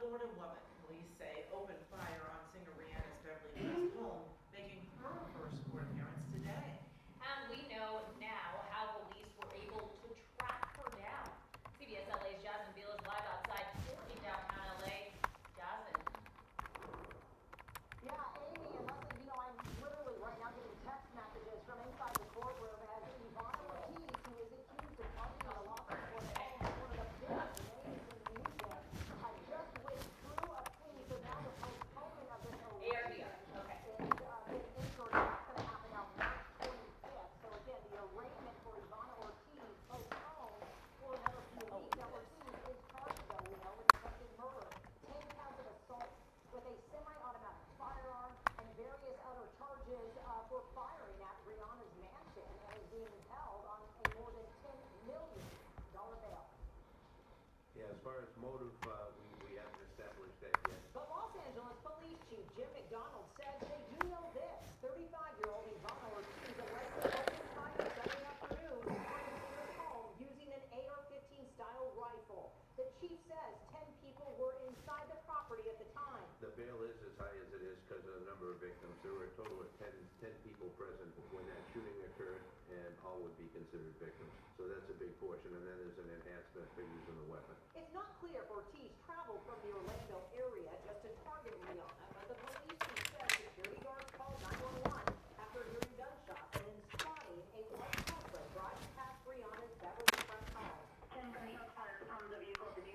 Florida woman, police say, opened fire on singer Rihanna's Beverly Hills home, making her first court appearance today. And we know now how police were able to track her down. CBS LA's Jasmine Beal is live outside court in downtown LA. Jasmine. Yeah, Amy and Leslie, I'm literally right now getting text messages from inside the courtroom as Ivana Ortiz, who is accused of targeting a law firm for one of the biggest names in music, just withdrew a plea, so now the postponement of this ARDR. Okay. is been inserted. That's going to happen now March 25th. So again, the arraignment for Ivana Ortiz postponed for another few weeks. Now Ortiz is charged, though, with attempted murder, 10 counts of assault with a semi-automatic firearm and various other charges for firing at Rihanna's mansion, and is being held on a more than $10 million bail. Yeah, as far as motive, we haven't established that yet. But Los Angeles Police Chief Jim McDonald says they do know this. 35-year-old Ivana Ortiz allegedly opened fire Sunday afternoon on his home using an AR-15 style rifle. The chief says 10 people were inside the property at the time. The bail is as high as it is because of the number of victims. There were a total of 10 people present when that shooting occurred, and all would be considered victims. So that's a big portion, and then there's an enhancement for using the weapon. It's not clear if Ortiz traveled from the Orlando area just to target Rihanna, but the police chief says security guards called 911 after hearing gunshots and then spotting a white Tesla driving past Rihanna's Beverly Front home.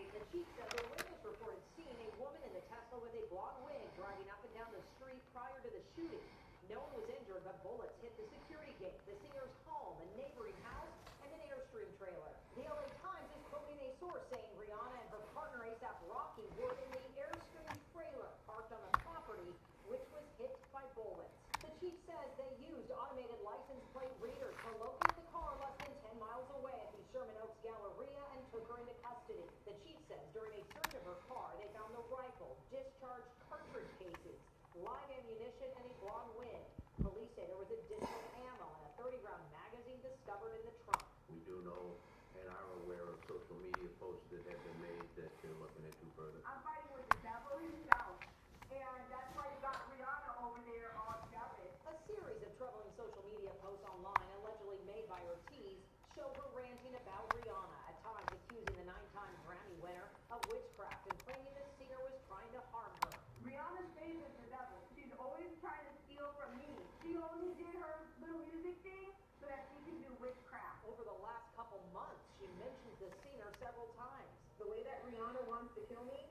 The chief said the witness reported seeing a woman in the Tesla with a blonde wig driving up and down the street prior to the shooting. No one was injured, but bullets hit the security gate, the singer's home, a neighboring house, and an Airstream trailer. The LA Times is quoting a source saying Rihanna and her partner A$AP Rocky were in the Airstream trailer parked on the property, which was hit by bullets. The chief says they used automated license plate readers to locate the car less than 10 miles away at the Sherman Oaks Galleria and took her into custody. The chief says during a search of her car, they found the rifle, discharged cartridge cases, live ammunition, and a blonde wig. Police say there was additional ammo and a 30-round magazine discovered in the trunk. We do know and are aware of social media posts that have been made that they're looking into further. I'm fighting with the devil himself, and that's why you got Rihanna over there all jealous. A series of troubling social media posts online allegedly made by Ortiz show her ranting about Rihanna, at times accusing the 9-time Grammy winner of witchcraft and claiming the singer was trying to harm her. Rihanna's face is the devil. She's always trying to steal from me. She only did her little music thing so that she can do witchcraft. Over the last couple months, she mentioned the singer several times. The way that Rihanna wants to kill me.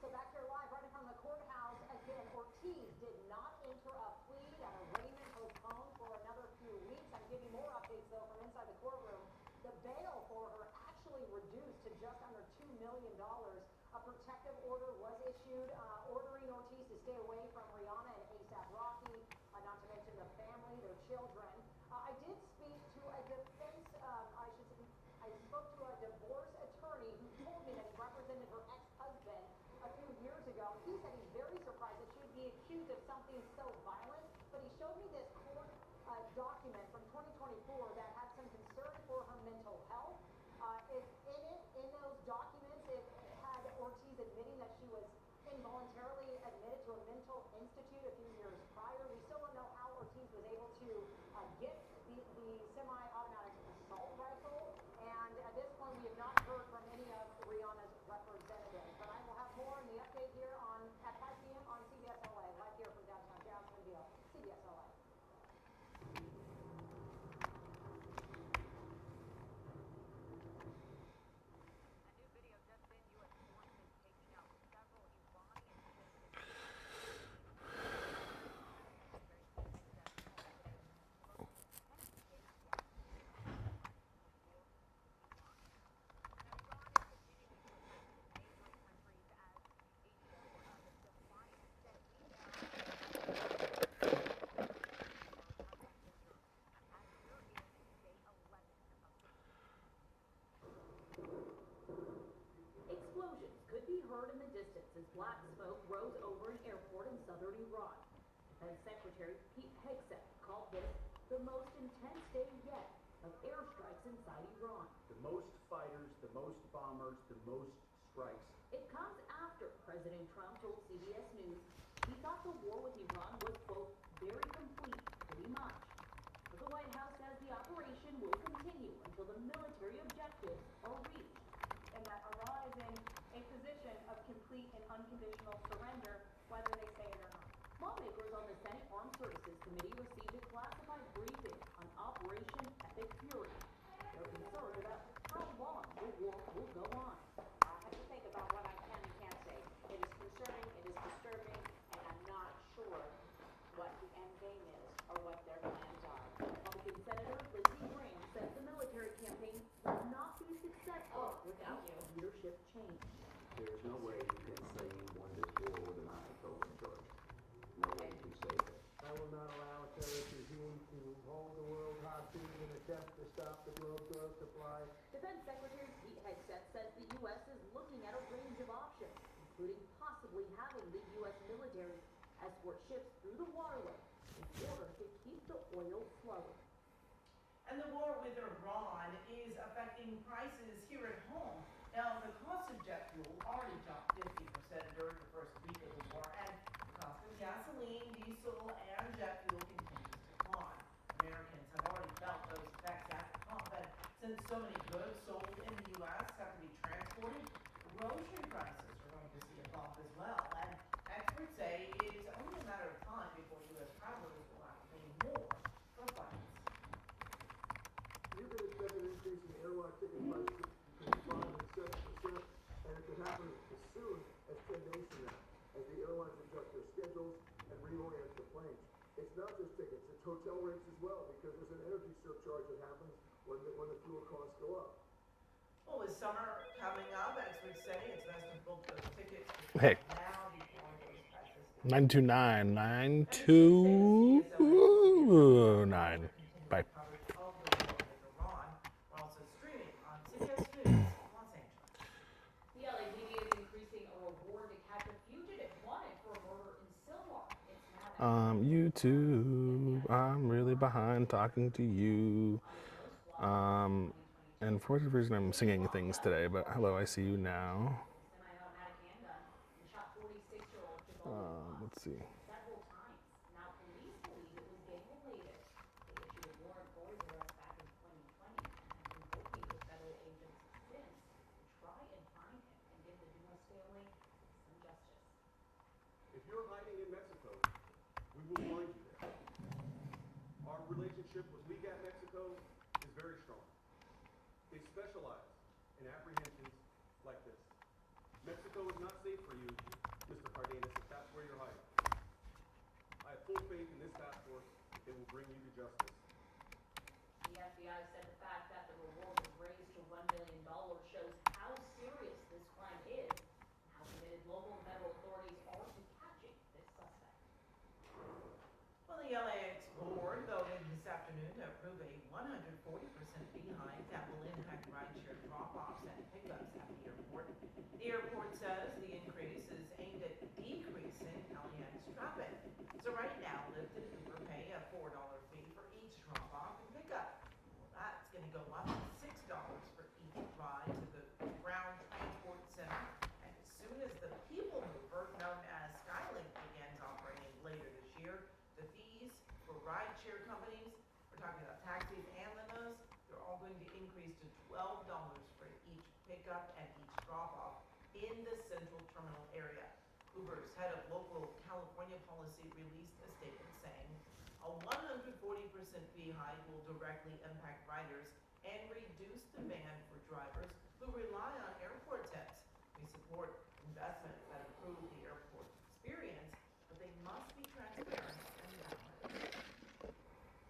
So back here live, right in front of the courthouse, again, Ortiz did not enter a plea. That arraignment postponed for another few weeks. I'm giving you more updates, though, from inside the courtroom. The bail for her actually reduced to just under $2 million. A protective order was issued, ordering Ortiz to stay away from Rihanna and A$AP Rocky, not to mention the family, their children. I did speak to a defense, I spoke to a divorce attorney who told me that he represented her ex-husband a few years ago. He said he's very surprised that she would be accused of something so violent, but he showed me this court document from 2024 that had some concern for her mental health. In those documents, it had Ortiz admitting that she was involuntarily admitted to a mental institute a few years prior. We still don't know how Ortiz was able to get the semi-automatic assault rifle, and at this point we have not heard from any of Rihanna's representatives. But I will have more in the update here at 5 p.m. on CBS LA, right here from downtown Jasmine Beal, CBS LA. Heard in the distance as black smoke rose over an airport in southern Iran. Defense Secretary Pete Hegseth called this the most intense day yet of airstrikes inside Iran. The most fighters, the most bombers, the most price. It comes after President Trump told CBS News he thought the war with Iran was, quote, very complete, pretty much. But the White House says the operation will continue until the military objectives are reached. And that Iran is in a position of complete and unconditional surrender, whether they say it or not. Lawmakers on the Senate Armed Services Committee received a classified briefing on Operation Epic Fury. They're concerned about how long the war will go on. I have to think about what I can and can't say. It is concerning, it is disturbing, and I'm not sure what the end game is or what their plans are. Republican Senator Lindsey Graham says the military campaign will not be successful without leadership change. There's no way you can say you won this war with an Ayatollah in charge. No way you can say that. I will not allow a terrorist regime to hold the world hostage in an attempt to stop the globe drug supply. Defense Secretary Pete Hegseth says the U.S. is looking at a range of options, including possibly having the U.S. military escort ships through the waterway in order to keep the oil flowing. And the war with Iran is affecting prices here at home. Now, the cost of jet fuel already jumped 50% during the first week of the war, and the cost of gasoline, diesel, and jet fuel continues to climb. Americans have already felt those effects at the pump, and since so many goods sold in the U.S. have to be transported, grocery prices are going to see a bump as well. And experts say it is only a matter of time before U.S. travelers will have to pay more for flights. You can expect an increase in airline ticket prices between 5 and 7%, and it could happen as soon as 10 days from now, as the airlines adjust their schedules and reorient the planes. It's not just tickets, it's hotel rates as well, because there's an energy surcharge that happens when the fuel costs go up. Well, with summer coming up, experts say it's best to book those tickets Hey. now before those prices. 929 929. Bye. Coverage of the war with Iran. We're also streaming on CBS News, Los Angeles. The LAPD is increasing a reward to catch a fugitive wanted for a murder in Sylmar. It's now at YouTube. I'm really behind talking to you. And for whatever reason, I'm singing things today, but hello, I see you now. semi-automatic handgun and shot 46-year-old Jamal Let's see. several times. Now, police believe it was gang-related. They issued a warrant for his arrest back in 2020 and have been working with federal agents since to try and find him and give the Dumas family some justice. If you're hiding in Mexico, we will find you there. Our relationship with Legat Mexico is very strong. They specialize in apprehensions like this. Mexico is not safe for you, Mr. Cardenas, if that's where you're hiding. I have full faith in this task force that they will bring you to justice. The FBI said the fact that the reward was raised to $1 million shows how serious this crime is and how committed local and federal authorities are to catching this suspect. Well, the LAX board voted this afternoon to approve a 140% fee hike that will impact rideshare drop-offs and pickups at the airport. The airport says the increase is aimed at decreasing LAX traffic. So right now, Lyft and Uber pay a $4 fee for each drop-off and pickup. Well, that's going to go up to $6 for each ride to the ground transport center. And as soon as the people mover, known as Skylink, begins operating later this year, the fees for rideshare companies, we're talking about taxis and limos, they're all going to increase to $12 for each pickup and each drop-off in the central terminal area. Uber's head of local California policy released a statement saying a 140% fee hike will directly impact riders and reduce demand for drivers who rely on airport tips. We support investment that improve the airport experience, but they must be transparent and balanced.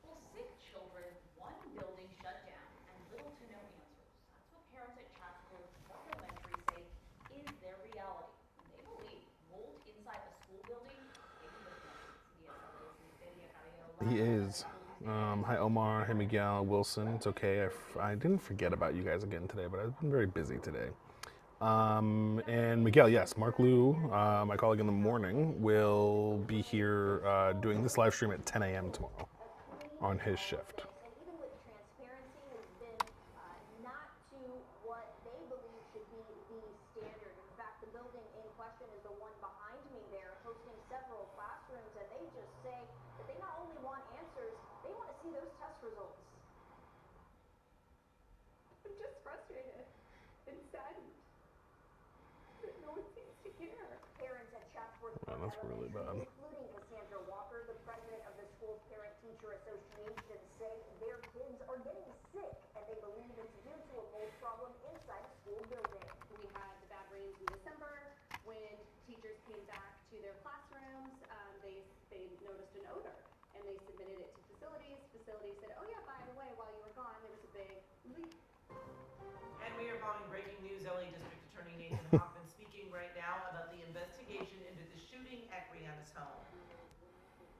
Well, sick children, one building shut down, and little to no answers. That's what parents at Chatsworth Park Elementary say is their reality. And they believe mold inside the school building may be the cause. CBS Lydia Cabello He is. Hi, Omar. Hey, Miguel. Wilson. It's okay. I didn't forget about you guys again today, but I've been very busy today. And Miguel, yes, Mark Liu, my colleague in the morning, will be here doing this live stream at 10 a.m. tomorrow on his shift. And even with transparency has been not to what they believe should be the standard. results. I'm just frustrated and saddened that no one seems to care. Parents at Chatsworth Yeah, that's really bad. including Cassandra Walker, the president of the school parent-teacher association, say their kids are getting sick, and they believe it's due to a mold problem inside a school building. We had the bad rains in December when teachers came back to their classrooms. They noticed an odor and they submitted it to facilities. Facilities said, oh yeah, by the way, while you were gone, there was a big leak. And we are following breaking news. LA District Attorney Nathan Hoffman speaking right now about the investigation into the shooting at Rihanna's home.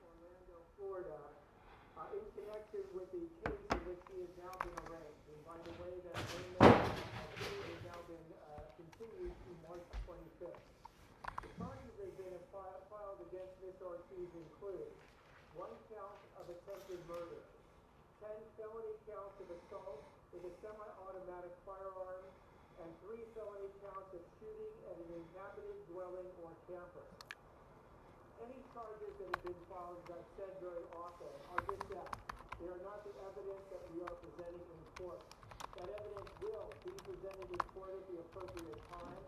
Orlando, Florida, in connection with the case in which she has now been arraigned. And by the way, that arraignment has now been continued to March 25th. The charges that have been filed against Ms. Ortiz include 1 count of attempted murder, 10 felony counts of assault with a semi-automatic firearm, and 3 felony counts of shooting at an inhabited dwelling or campus. Any charges that have been filed, as I've said very often, are just that. They are not the evidence that we are presenting in court. That evidence will be presented in court at the appropriate time,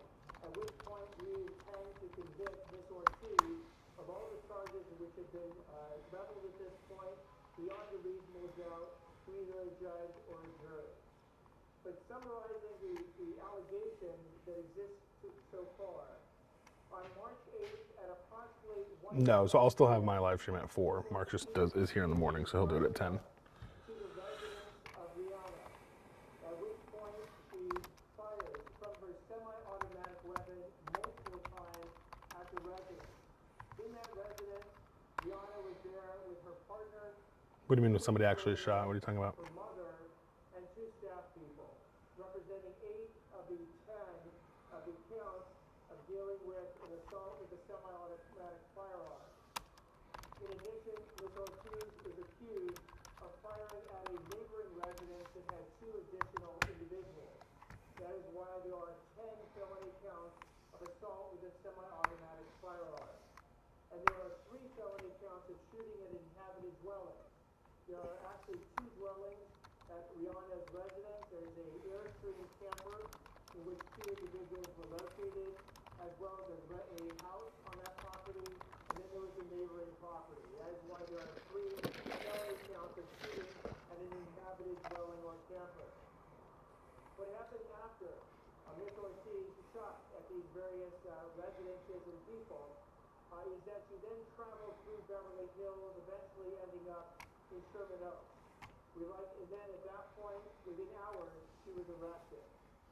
at which point we intend to convict Ms. Ortiz of all the charges which have been leveled at this point beyond a reasonable doubt to either a judge or a jury. But summarizing the allegations that exist so far, on March 8th at approximately 1 No, so I'll still have my live stream at 4. Mark just is here in the morning, so he'll do it at 10. to the residence of Rihanna, at which point she fired from her semi-automatic weapon multiple times at the residence. In that residence, Rihanna was there with her partner, What do you mean when somebody actually shot? What are you talking about? her mother, and 2 staff people, representing 8 of the 10 of the counts of dealing with an assault with a semi-automatic firearm. In addition, Ms. Ortiz is accused of firing at a neighboring residence that had 2 additional individuals. That is why there are 10 felony counts of assault with a semi-automatic firearm. And there are 3 felony counts of shooting at an inhabited dwelling. There are actually 2 dwellings at Rihanna's residence. There is a Airstream camper in which 2 individuals were located, as well as a house on that property, and then there was a neighboring property. That is why there are 3 felony counts of shooting at an inhabited dwelling or camper. What happened after Ms. Ortiz shot at these various residences and people is that she then traveled through Beverly Hills, eventually ending up in Sherman Oaks. And then at that point, within hours, she was arrested.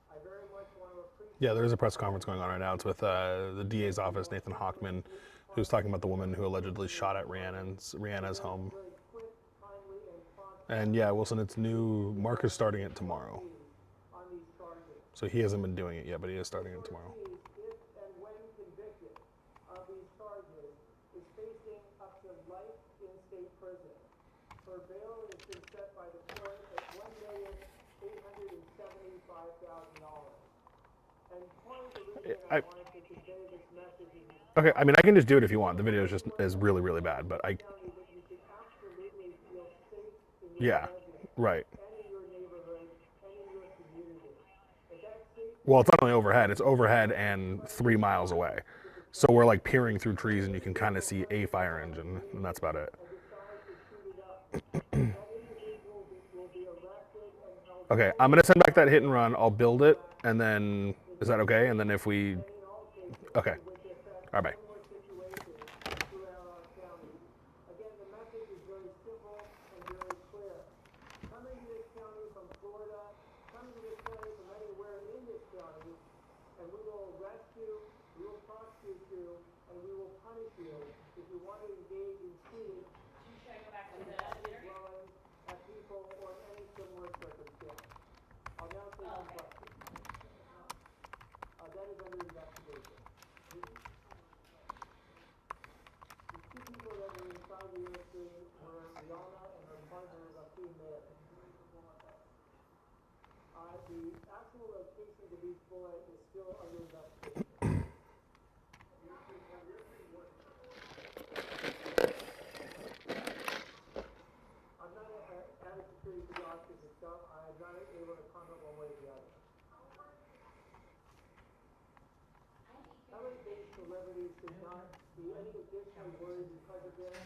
I very much want to appreciate... Yeah, there is a press conference going on right now. It's with the DA's office, Nathan Hoffman, who's talking about the woman who allegedly shot at Rihanna's home. Very quick, timely, and prompt And yeah, Wilson, it's new. Mark is starting it tomorrow. on these charges. So he hasn't been doing it yet, but he is starting it tomorrow. If and when convicted of these charges, is facing up to life in state prison. Her bail has been set by the court at $1,875,000. And part of the reason I wanted to convey this message is Okay, I mean, I can just do it if you want. The video is really, really bad, but I... county that you should absolutely feel safe in your Yeah, residence right. and in your neighborhood and in your community. And that safety Well, it's not only overhead, it's overhead and 3 miles away. So we're like peering through trees and you can kind of see a fire engine, and that's about it. and decide to shoot it up. That individual will be arrested and held Okay, I'm gonna send back that hit and run. I'll build it, and then, is that okay? And then if we, in all cases okay. which affect All right, bye. similar situations throughout our county. Again, the message is very simple and very clear. Coming to this county from Florida, coming to this county from anywhere in this county, and we will arrest you, we will prosecute you, and we will punish you if you want to engage in shooting Should I go back to the at interview? dwellings, at people, or in any similar circumstance. I'll now take some Okay. questions. That is under investigation. The 2 people that were inside the Airstream were Rihanna and her partner, Raheem Mayer. The actual location of each bullet is still under investigation. I'm not at a security any additional worry because of this?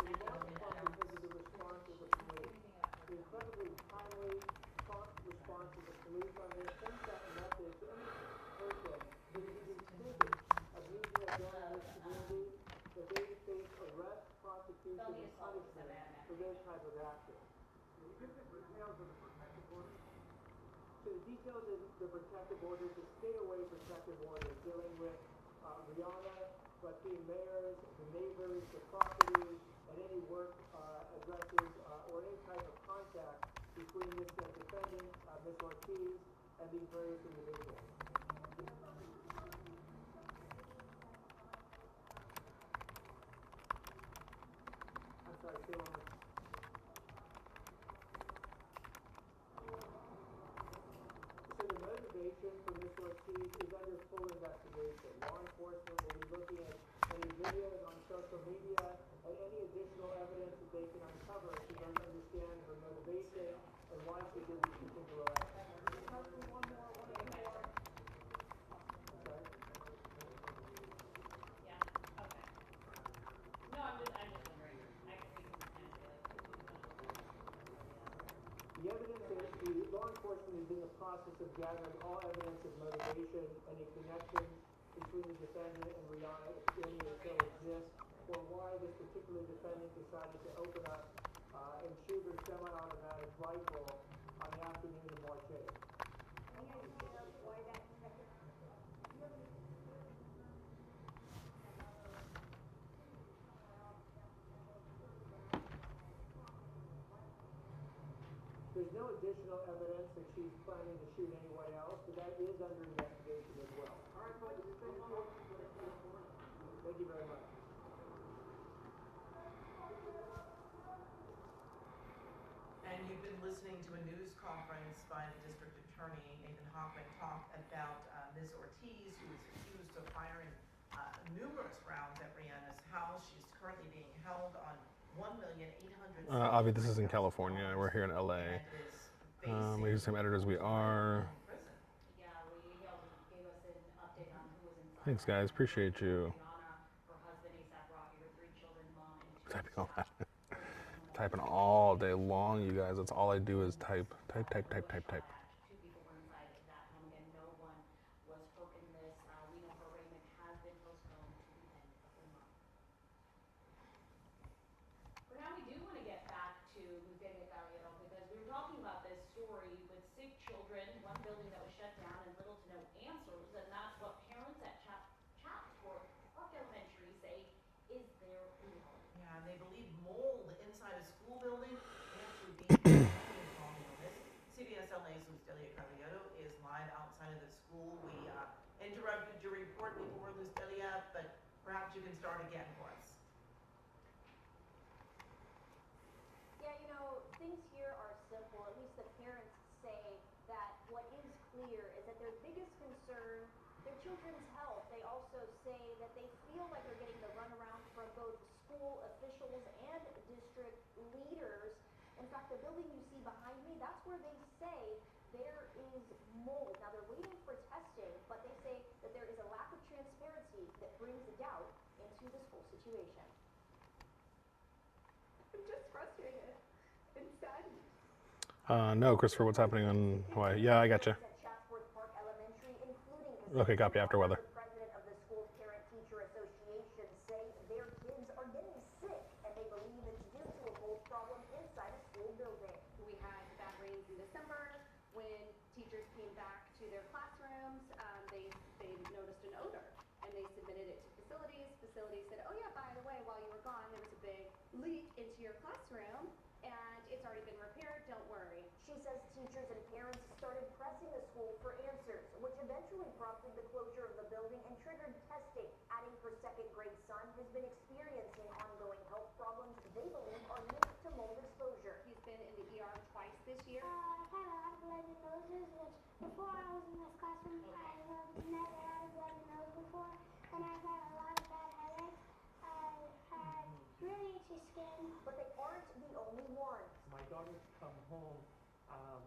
It was also prompt because of the response of the police. The incredibly timely, prompt response of the police on this sends that message to any person that is even thinking of using a gun in this community, that they face arrest, prosecution, and punishment for this type of action. So the details of the protective orders, the stay away protective orders dealing with Rihanna, but the mayors, the neighbors, the property, and any work addresses or any type of contact between this defendant, Ms. Ortiz, and these various individuals. I'm sorry, say one more. So the motivation for Ms. Ortiz is under full investigation. Law enforcement will be looking at any videos on social media and any additional evidence that they can uncover to understand her motivation and why she did these particular actions. One more. Okay. Yeah, okay. No, I'm just wondering. I guess we can kind of say like, The evidence is the law enforcement is in the process of gathering all evidence of motivation, any connections between the defendant and Rihanna, if any that still exist, or why this particular defendant decided to open up and shoot her semi-automatic rifle on the afternoon of March 8th. There's no additional evidence that she's planning to shoot anyone else, but that is under investigation as well. All right, folks, thank you. Thank you very much. And you've been listening to a news conference by the district attorney, Nathan Hoffman, talk about Ms. Ortiz, who is accused of firing numerous rounds at Rihanna's house. She's currently being held on $1,800,000. Avi, this is in California. We're here in LA. We're the same editors we are. yeah, he also gave us an update on who was inside. Thanks, guys. Appreciate you. Rihanna, her husband, ASAP Rocky, her 3 children, mom, and 2 Typing all that. staff. Typing all day long, you guys. That's all I do is type. Two people were inside that home. Again, no one was hurt in this. We know her arraignment has been postponed to the end of the month. For now, we do want to get back to Lieutenant Galliero because we were talking about this story with sick children, one building that was shut down and little to no answers, and that's what parents at Chatsworth Park Elementary say is their reality. Yeah, and they believe mold inside a school building may actually be involved in this. CBS LA's Lustelia Carlioto is live outside of the school. We interrupted your report before, Lustelia, but perhaps you can start again for us. Yeah, things here are simple. At least the parents say that what is clear is that their biggest concern, their children's health. They also say that they feel like they're getting the runaround from both school officials and district leaders. In fact, the building you see behind me, that's where they say there is mold. Now, they're waiting for testing, but they say that there is a lack of transparency that brings doubt into this whole situation. I'm just frustrated and saddened. No, Christopher, what's happening on Hawaii? Yeah, I gotcha. At Chatsworth Park Elementary, including Okay, copy after weather. The president of the school's parent-teacher association say their kids are getting sick, and they believe it's due to a mold problem inside a school building. We had bad rains in December when teachers came back to their classrooms. They noticed an odor and they submitted it to facilities. Facilities said, oh yeah, by the way, while you were gone, there was a big leak into your classroom and it's already been repaired. Don't worry. She says teachers and parents started pressing the school for answers, which eventually prompted the closure of the building and triggered testing. Adding her second-grade son has been experiencing ongoing health problems they believe are linked to mold exposure. He's been in the ER twice this year. I've had a lot of bloody noses, which before I was in this classroom, I never had a bloody nose before, and I've had a lot of bad headaches. I've had really itchy skin. But they aren't the only ones. My daughter's come home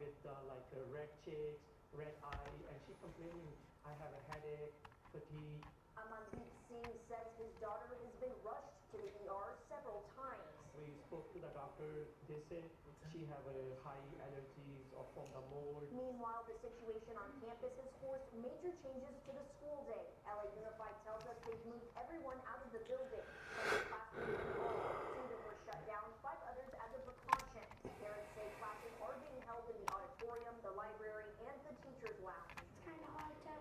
with like the red cheeks, red eye, and she's complaining, I have a headache, fatigue. I'm on week 6 Singh says his daughter has been rushed to the ER several times. We spoke to the doctor. They said she have a high allergies or from the mold. Meanwhile, the situation on campus has forced major changes to the school day. LA Unified tells us they've moved everyone out of the building. Some classrooms were full, 2 that were shut down, 5 others as a precaution. Parents say classes are being held in the auditorium, the library, and the teacher's lounge. It's kind of hard to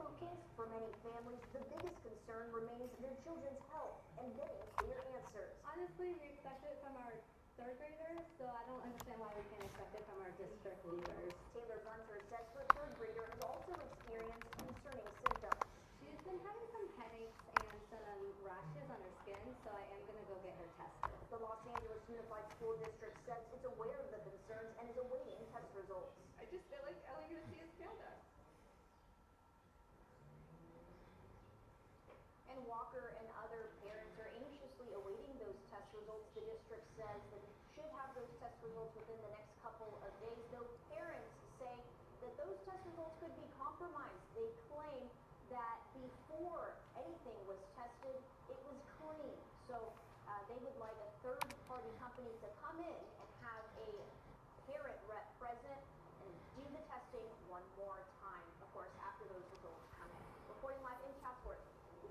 focus. For many families, the biggest concern remains their children's health and getting clear answers. Honestly, we expect it from our third graders, so I don't understand why we can't expect it from our district leaders. Taylor Gunter says her third grader has also experienced concerning symptoms. She's been having some headaches and some rashes on her skin, so I am going to go get her tested. The Los Angeles Unified School District says it's aware of the concerns and is awaiting test results. I just feel like LAUSD has failed us. And Walker and other parents are anxiously awaiting those test results. The district says that it should have those test results within the next couple of days, though parents say that those test results could be compromised. They claim that before anything was tested, it was clean. So they would like a third-party company to come in and have a parent rep present and do the testing one more time, of course, after those results come in. Reporting live in Chatsworth,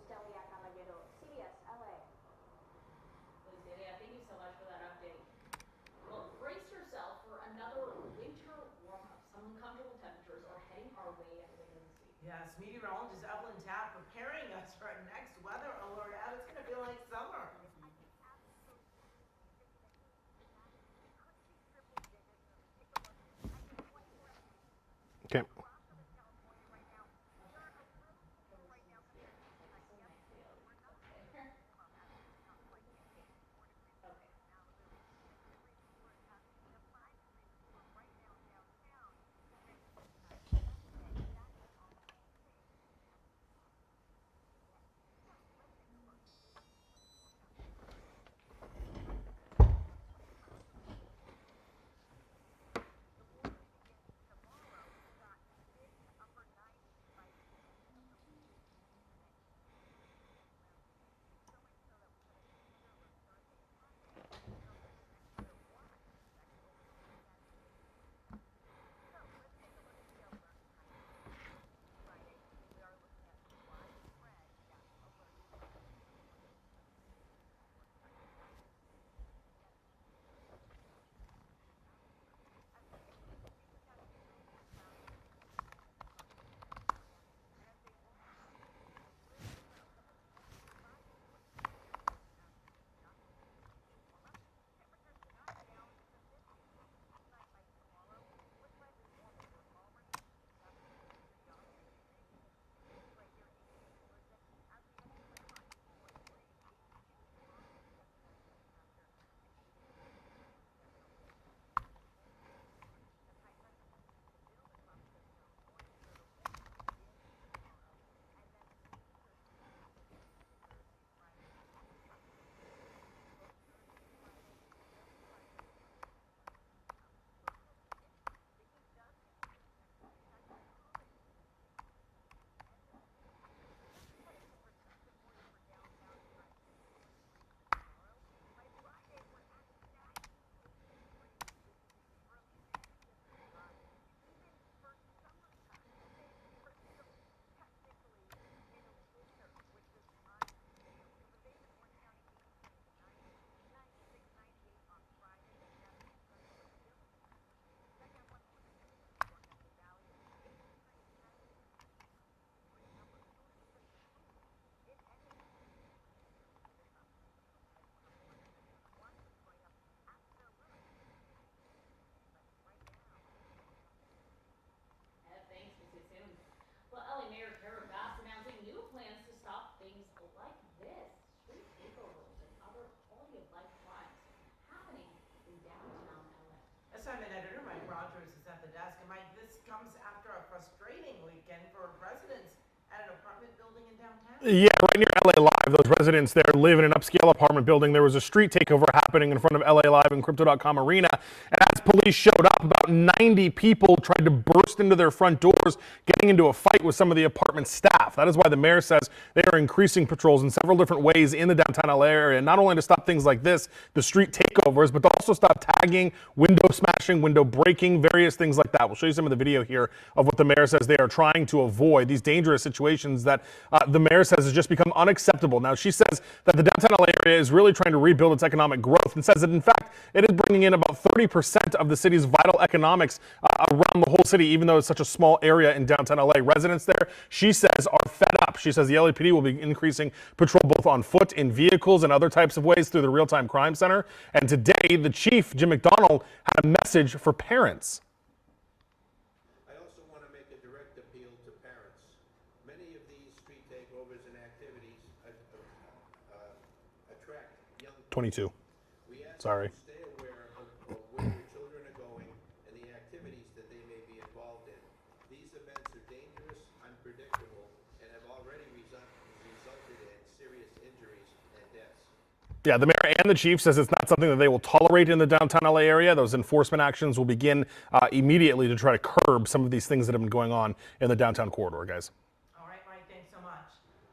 Delia Caballero, CBS LA. Delia, thank you so much for that update. Well, brace yourself for another winter warm-up. Some uncomfortable temperatures are heading our way later this week. Yes, meteorologist Evelyn Tapp preparing us for our next weather alert. Out, it's going to feel like summer. Okay. Assignment editor Mike Rogers is at the desk. And Mike, this comes after a frustrating weekend for residents at an apartment building in downtown. Yeah, right near LA Live. Those residents there live in an upscale apartment building. There was a street takeover happening in front of LA Live and Crypto.com Arena. And as police showed up, about 90 people tried to burst into their front doors, getting into a fight with some of the apartment staff. That is why the mayor says they are increasing patrols in several different ways in the downtown LA area, not only to stop things like this, the street takeovers, but to also stop tagging, window smashing, window breaking, various things like that. We'll show you some of the video here of what the mayor says they are trying to avoid, these dangerous situations that the mayor says has just become unacceptable. Now, she says that the downtown LA area is really trying to rebuild its economic growth and says that, in fact, it is bringing in about 30% of the city's vital economics around the whole city, even though it's such a small area in downtown LA. Residents there, she says, are fed up. She says the LAPD will be increasing patrol both on foot, in vehicles, and other types of ways through the Real-Time Crime Center. And today, the chief, Jim McDonald, had a message for parents. I also want to make a direct appeal to parents. Many of these street takeovers and activities attract young people. 22. We ask Sorry. you to stay aware of where your children are going and the activities that they may be involved in. These events are dangerous, unpredictable, and have already resulted in serious injuries and deaths. Yeah, the mayor and the chief says it's not something that they will tolerate in the downtown LA area. Those enforcement actions will begin immediately to try to curb some of these things that have been going on in the downtown corridor, guys. All right, Mike, thanks so much.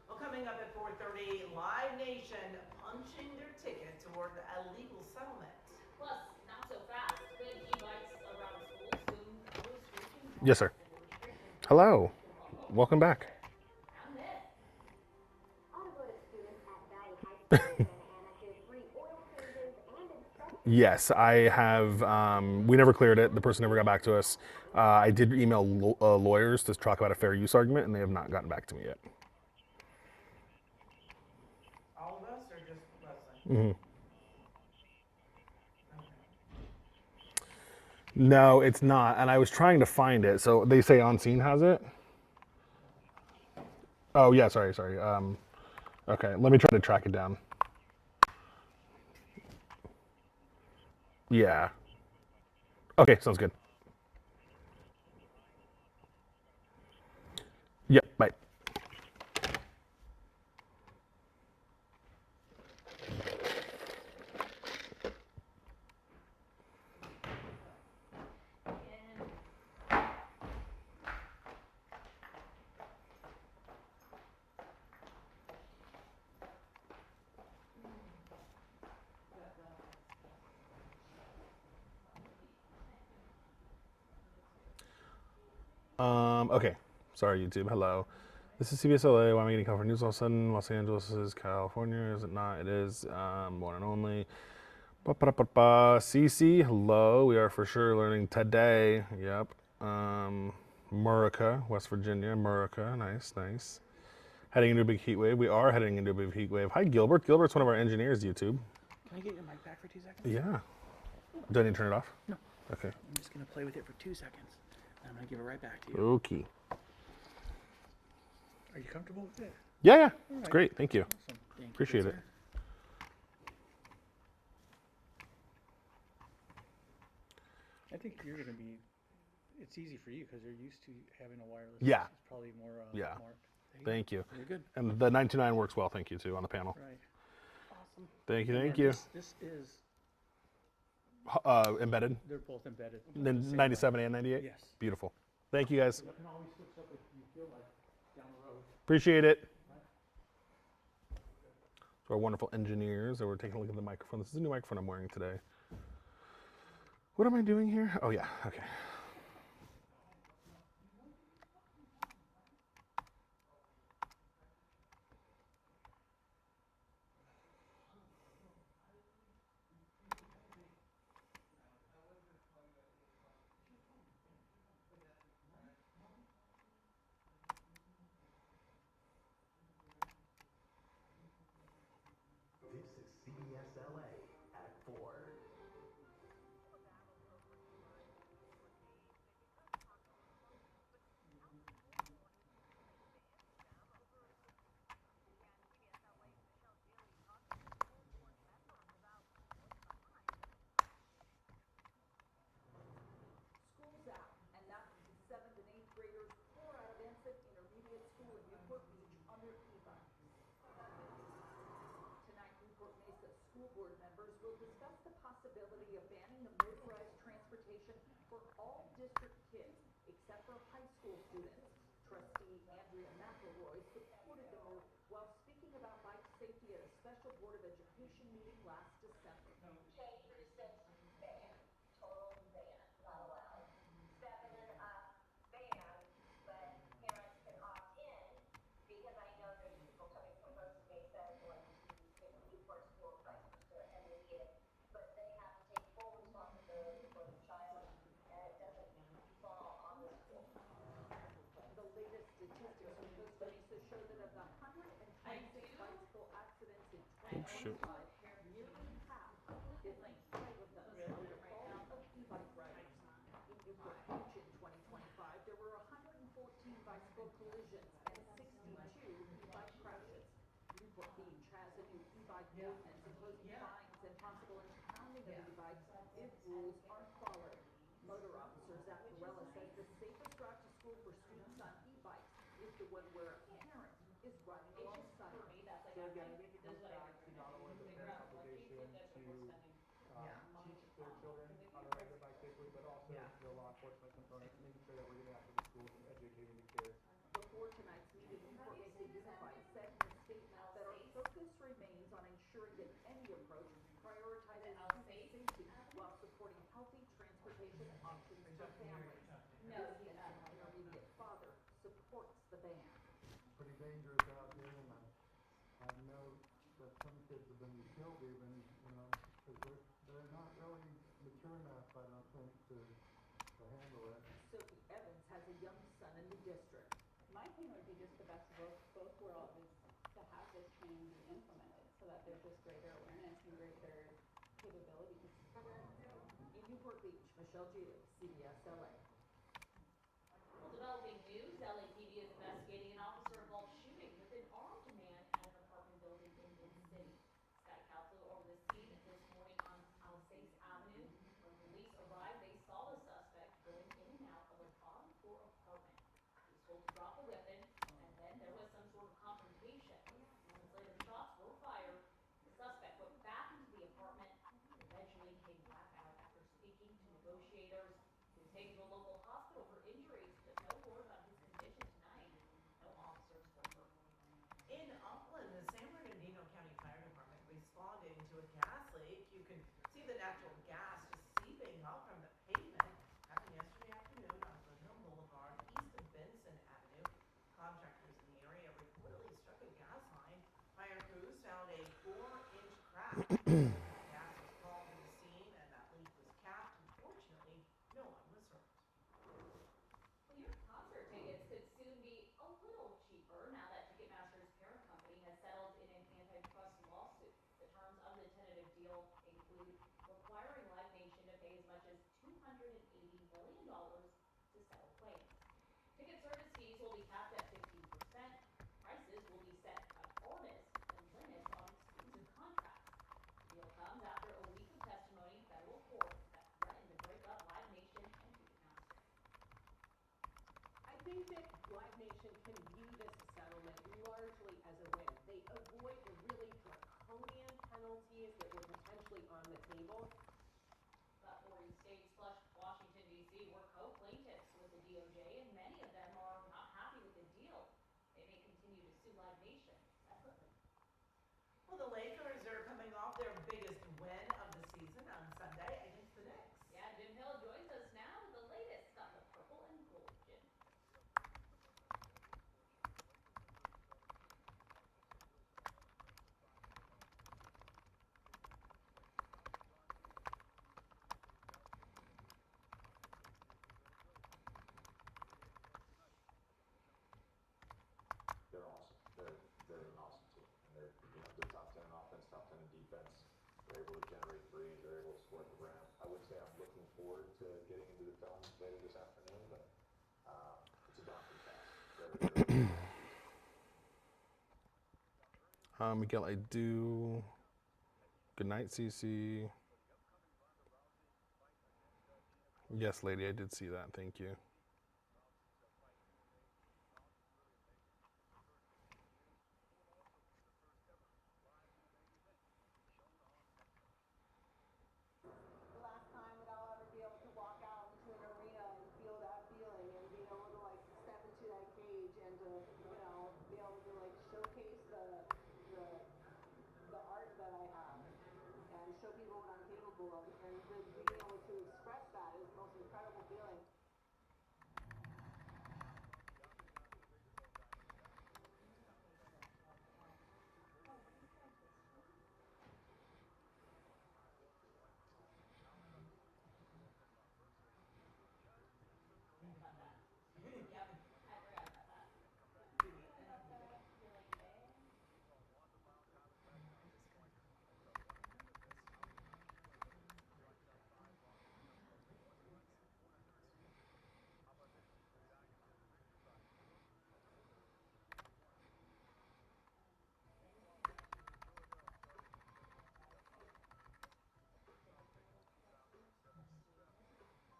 Well, coming up at 4:30, Live Nation punching their ticket toward a legal settlement. Plus, not so fast. Big e-bikes around school soon. Others reaching Yes, sir. Hello. Welcome back. and this. Automotive students at Valley High School in Santa Ana did free oil changes and inspections. Yes, I have. We never cleared it. The person never got back to us. I did email lawyers to talk about a fair use argument, and they have not gotten back to me yet. All of us or just Leslie? Mm-hmm. No, it's not. And I was trying to find it. So they say On Scene has it. Oh, yeah, sorry. Okay, let me try to track it down. Yeah. Okay, sounds good. Yep, bye. Okay. Sorry, YouTube. Hello. This is CBS LA. Why am I getting California news all of a sudden? Los Angeles is California. Is it not? It is. One and only. CC, hello. We are for sure learning today. Yep. Murica, West Virginia. Murica. Nice. Heading into a big heat wave. We are heading into a big heat wave. Hi, Gilbert. Gilbert's one of our engineers, YouTube. Can I get your mic back for 2 seconds? Yeah. Do I need to turn it off? No. Okay. I'm just going to play with it for 2 seconds. And I'm going to give it right back to you. Okay. Are you comfortable with it? Yeah. It's great. Thank you. Awesome. Thank you, Appreciate it. sir. I think you're going to be, it's easy for you because you're used to having a wireless. Yeah. It's probably more Yeah. marked. Thank you. You're good. And the 99 works well, thank you, too, on the panel. Right. Awesome. Thank you, And thank then you. This is, Embedded? they're both embedded. Then Same 97 way. and 98? Yes. Beautiful. Thank you, guys. You can always switch up if you feel like down the road. Appreciate it. To our wonderful engineers, so we're taking a look at the microphone. This is a new microphone I'm wearing today. What am I doing here? Oh, yeah, okay. This is CBS LA at 4. School's out, and that means 7th and 8th graders pour out of Ensign Intermediate School in Newport Beach under FEMA. Tonight, Newport Mesa school board members will discuss the possibility of banning the motorized transportation for all district kids, except for high school students. Trustee Andrea McElroy supported the move while speaking about bike safety at a special Board of Education meeting last December. K through 6 ban, total ban, not allowed. 7 and up, ban, but parents can opt in because I know there's people coming from most bases going to Newport schools, vice versa, and they need it. But they have to take full responsibility for the child, and it doesn't fall on the school. The latest statistics from Costa Mesa show that of the 126 bicycle accidents in 2025, nearly half, 55 of them, were the fault of e-bike riders. In Newport Beach in 2025, there were 114 bicycle collisions and 62 e-bike crashes. Newport Beach has a new e-bike ordinance imposing fines and possible impounding of e-bikes if rules aren't followed. Motor officer Zach Varela says the safest route to school for students on e-bikes is the one where a parent is riding alongside. So again, I think it comes back to not only the parent's obligation to teach their children how to ride their bike safely, but also the law enforcement component, making sure that we're getting after the schools and educating the kids. Before tonight's meeting, Newport Mesa Unified said in a statement that our focus remains on ensuring that any approach prioritizes student safety while supporting healthy transportation options for families. This intermediate father supports the ban. Pretty dangerous out there, and I know that some kids have been killed even, because they're not really mature enough, I don't think, to handle it. Sophie Evans has a young son in the district. My thing would be just the best of both worlds is to have this training be implemented so that there's just greater awareness and greater capabilities. In Newport Beach, Michelle Giudice, CBS LA. Well, developing news, LAPD is investigating an officer-involved shooting with an armed man at an apartment building in mid-city. Sky Cal flew over the scene this morning on Alsace Avenue. When police arrived, they saw the suspect going in and out of a bottom-floor apartment. He was told to drop the weapon, and then there was some sort of confrontation. Moments later, shots were fired. The suspect went back into the apartment and eventually came back out after speaking to negotiators. He was taken to a local hospital for injuries, but no word on his condition tonight. No officers were hurt. In Upland, the San Bernardino County Fire Department responded to a gas leak. You can see the natural gas just seeping out from the pavement. Happened yesterday afternoon on Foothill Boulevard, east of Benson Avenue. Contractors in the area reportedly struck a gas line. Fire crews found a 4-inch crack. Gas was called to the scene and that leak was capped. Unfortunately, no one was hurt. Well, your concert tickets could soon be a little cheaper now that Ticketmaster's parent company has settled in an antitrust lawsuit. The terms of the tentative deal include requiring Live Nation to pay as much as $280 million to settle claims. Ticket service fees will be capped at 15%. Prices will be set by artists and limits on exclusive contracts. The deal comes after a week of testimony in federal court that threatened to break up Live Nation and Ticketmaster. I think that Live Nation can view this settlement largely as a win. They avoid the really draconian penalties that were potentially on the table. But 40 states plus Washington, D.C. were co-plaintiffs with the DOJ, and many of them are not happy with the deal. They may continue to sue Live Nation separately. Well, the Lakers are coming off their biggest win of the season on Sunday against the Knicks. Yeah, Jim Hill joins us now with the latest on the purple and gold, Jim. They're awesome. They're an awesome team, and they're top 10 in offense, top 10 in defense. They're able to generate threes. They're able to score at the rim. I would say I'm looking forward to getting into the film later this afternoon, but it's a daunting task. Miguel, I do. Good night, Cece. Yes, lady, I did see that. Thank you. The last time that I'll ever be able to walk out into an school, and being able to express that is the most incredible feeling.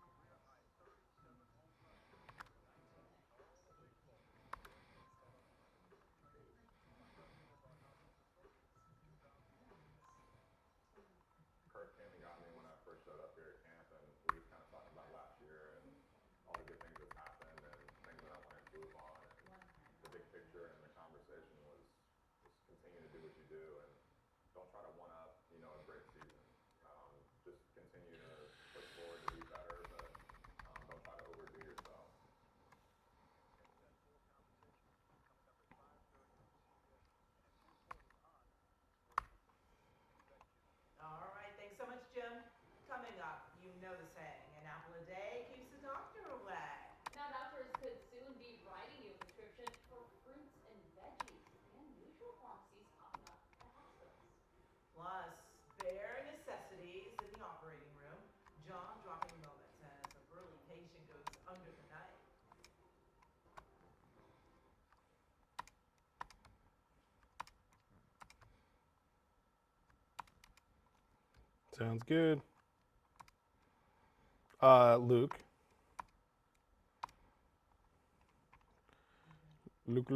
Yep, I forgot about that. You're like, eh? Kurt came and got me when I first showed up here at camp, and we was kind of talking about last year and all the good things that's happened and things that I want to improve on. And the big picture and the conversation was just continue to do what you do and don't try to one up, a great season. Just continue to push forward to be better, but don't try to overdo yourself. All right, thanks so much, Jim. Coming up, you know the saying, an apple a day keeps the doctor away. Now doctors could soon be writing you a prescription for fruits and veggies. The unusual pharmacies popping up at hospitals. Plus, bare necessities in the operating room, jaw-dropping moments as a burly patient goes under the knife. Sounds good. Luke. Luke.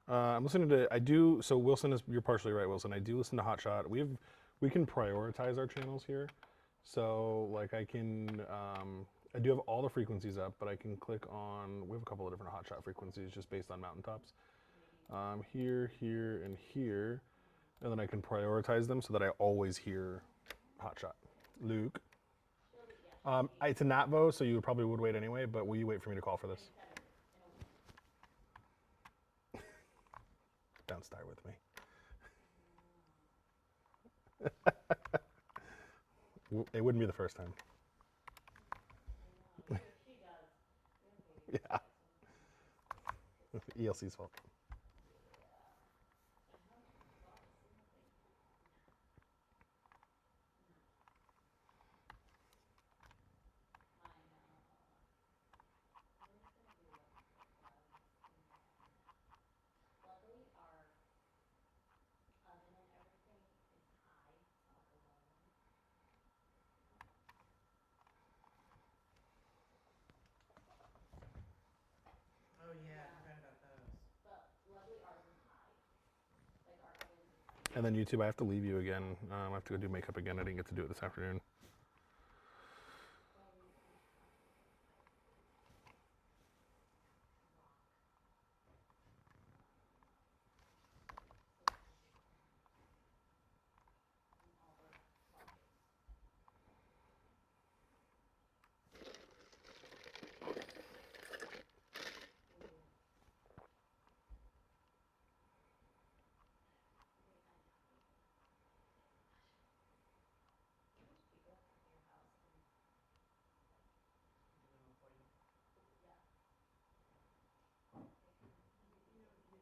I'm listening to, so Wilson you're partially right, Wilson. I do listen to Hot Shot. We can prioritize our channels here. So like I do have all the frequencies up, but I can click on, we have a couple of different Hot Shot frequencies just based on mountaintops. Here, and here. And then I can prioritize them so that I always hear Hot Shot. Luke. It's a NATVO, so you probably would wait anyway, but will you wait for me to call for this? Don't start with me. It wouldn't be the first time. Yeah. ELC's fault. Luckily, our oven and everything is high. It's not like a low one. Oh yeah, I forgot about those. But luckily ours is high. Like our ovens is high. And then YouTube, I have to leave you again. I have to go do makeup again. I didn't get to do it this afternoon.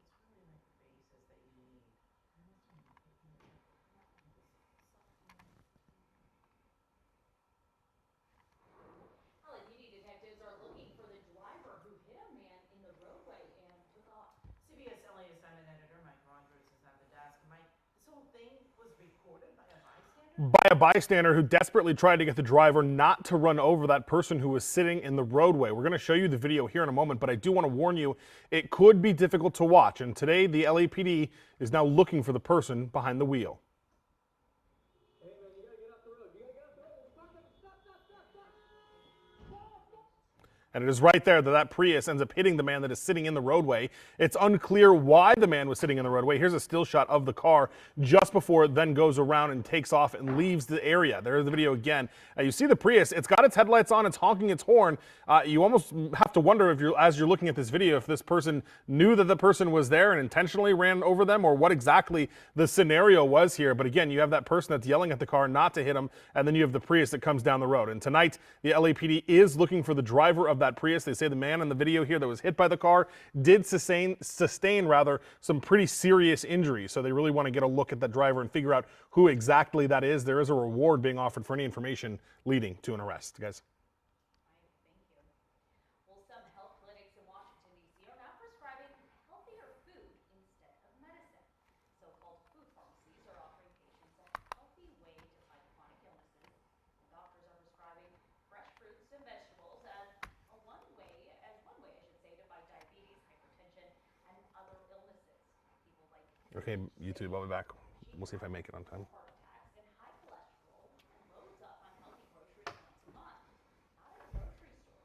It's really like the basis that you need. And that's when you take it. LAPD detectives are looking for the driver who hit a man in the roadway and took off. CBS LA assignment editor Mike Rogers is at the desk. Mike, this whole thing was recorded by a bystander? By a bystander who desperately tried to get the driver not to run over that person who was sitting in the roadway. We're going to show you the video here in a moment, but I do want to warn you, it could be difficult to watch. And today, the LAPD is now looking for the person behind the wheel. Hey man, you gotta get off the road. You gotta get off the road. Stop. And it is right there that that Prius ends up hitting the man that is sitting in the roadway. It's unclear why the man was sitting in the roadway. Here's a still shot of the car just before it then goes around and takes off and leaves the area. There's the video again. You see the Prius. It's got its headlights on. It's honking its horn. You almost have to wonder if as you're looking at this video, if this person knew that the person was there and intentionally ran over them, or what exactly the scenario was here. But again, you have that person that's yelling at the car not to hit him, and then you have the Prius that comes down the road. And tonight, the LAPD is looking for the driver of that Prius. They say the man in the video here that was hit by the car did sustain some pretty serious injuries. So they really want to get a look at that driver and figure out who exactly that is. There is a reward being offered for any information leading to an arrest, guys. Well, some health clinics in Washington, D.C. are now prescribing healthier food instead of medicine. So-called food pharmacies are offering patients a healthy way to fight chronic illnesses. And doctors are prescribing fresh fruits and vegetables as one way, I should say, to fight diabetes, hypertension, and other illnesses. People like Okay, YouTube, I'll be back. We'll see if I make it on time. heart attacks and high cholesterol and loads up on healthy groceries once a month. Not at a grocery store.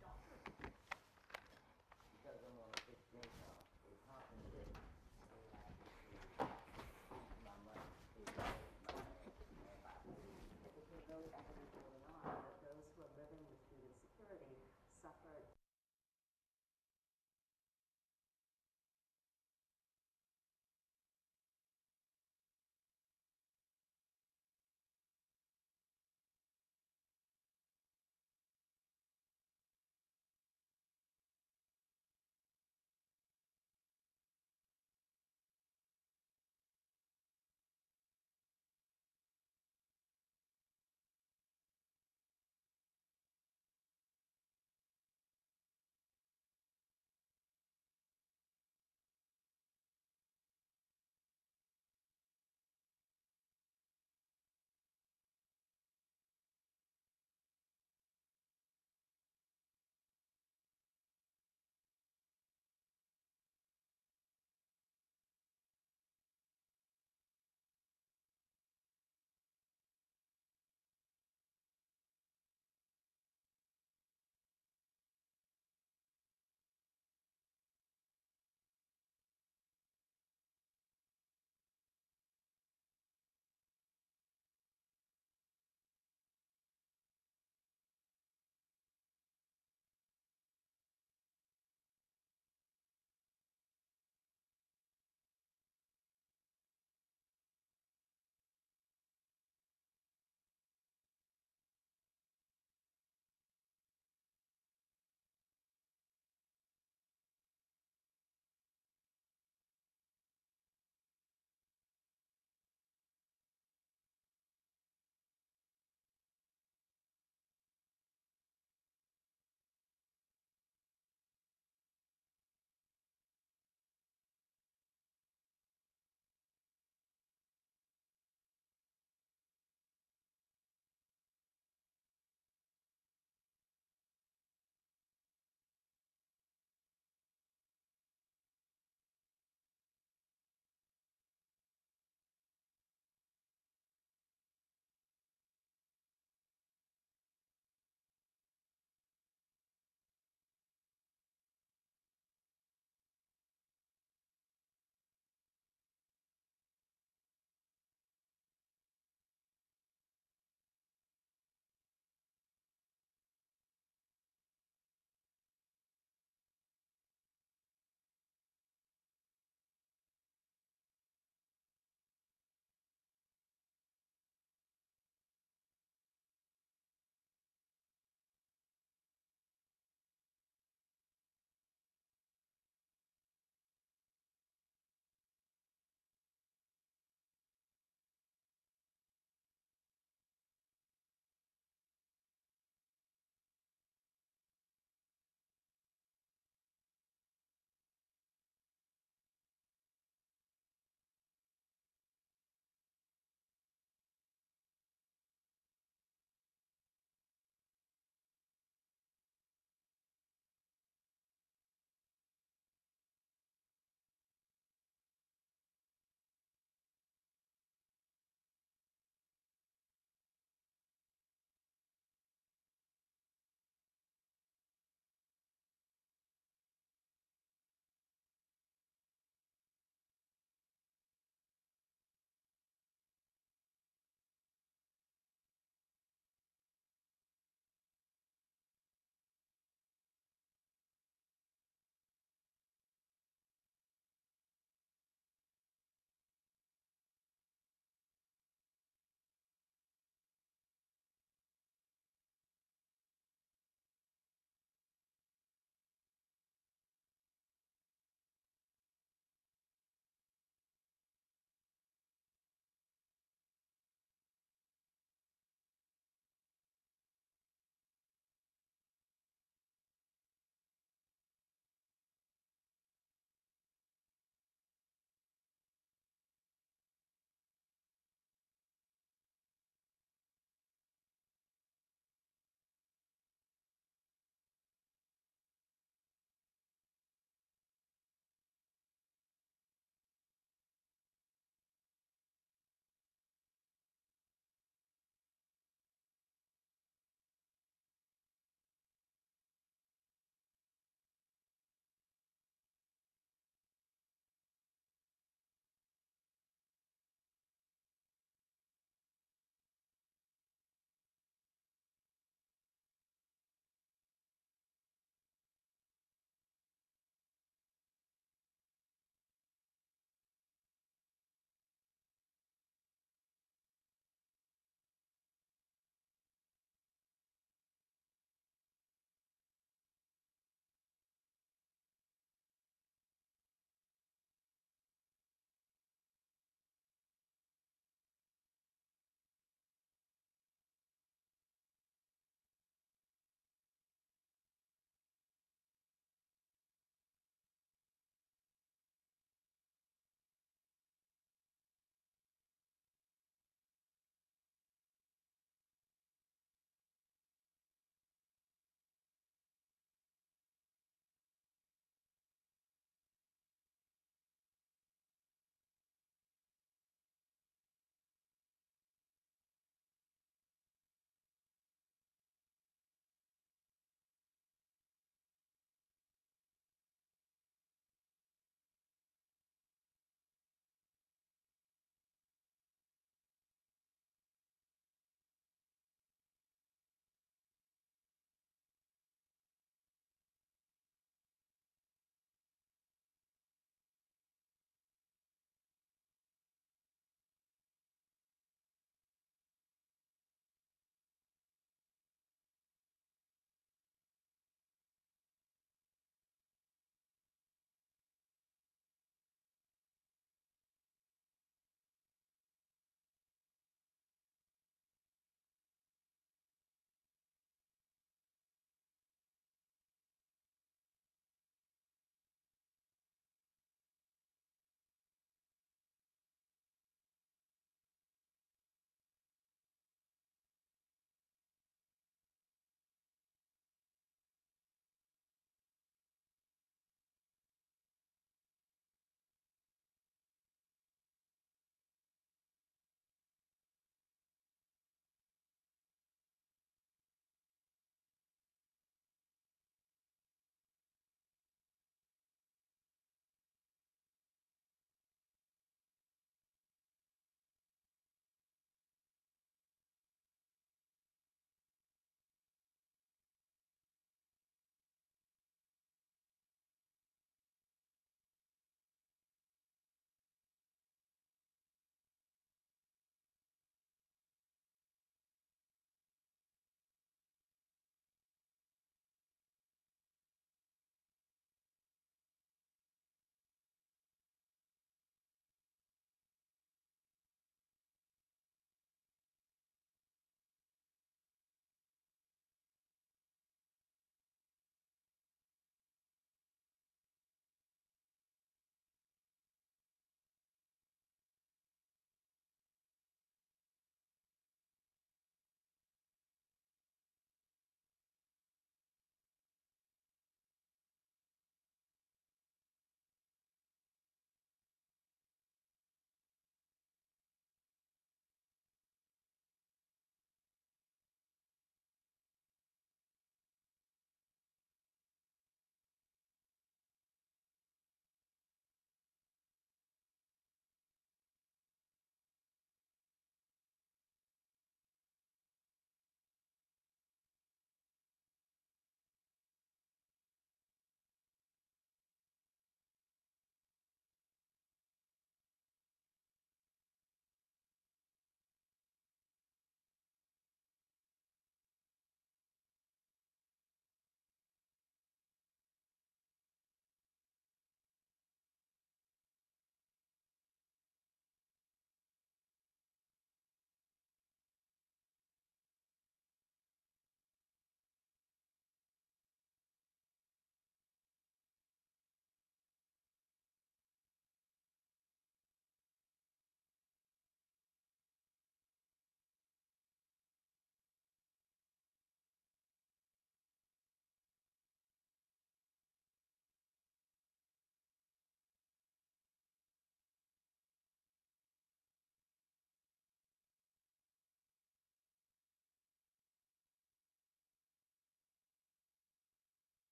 Doctors. Because I'm on a fixed income, it's happened that they actually my money is my if I believe. Because those are going on, that those who are living with food insecurity suffer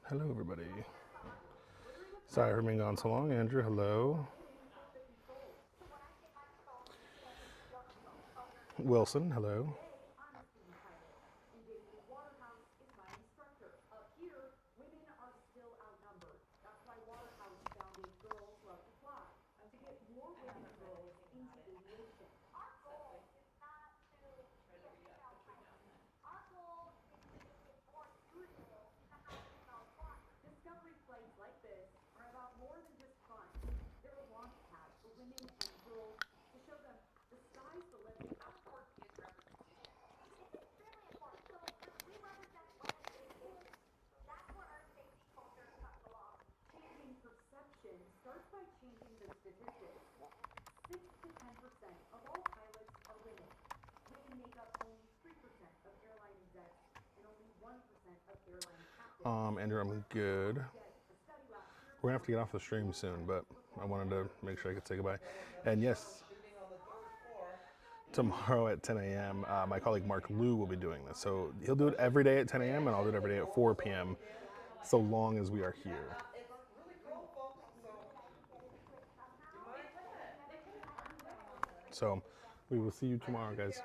Hello, everybody. Sorry for being gone so long. Andrew, hello. Wilson, hello. I'm a student pilot, and Davey Waterhouse is my instructor. Up here, women are still outnumbered. That's why Waterhouse founded Girls Love to Fly, to get more women and girls into aviation. Our goal is not to be a female pilot. Our goal is to make it more useful to have female flyers. Discovery flights like this are about more than just fun. They're a launch pad for women and girls to show them the sky's the limit. How important is representation? It's extremely important. So we represent women in schools. That's where our safety culture comes along. Changing perception starts by changing the statistics. 6 to 10% of all pilots are women. Women make up only 3% of airline execs and only 1% of airline captains. Andrew, I'm good. We're gonna have to get off the stream soon, but I wanted to make sure I could say goodbye. And yes, Shooting on the third floor. tomorrow at 10 a.m., my colleague Mark Liu will be doing this. So he'll do it every day at 10 a.m. and I'll do it every day at 4 p.m. so long as we are here. It's really cool, folks, so do you mind? So we will see you tomorrow, guys.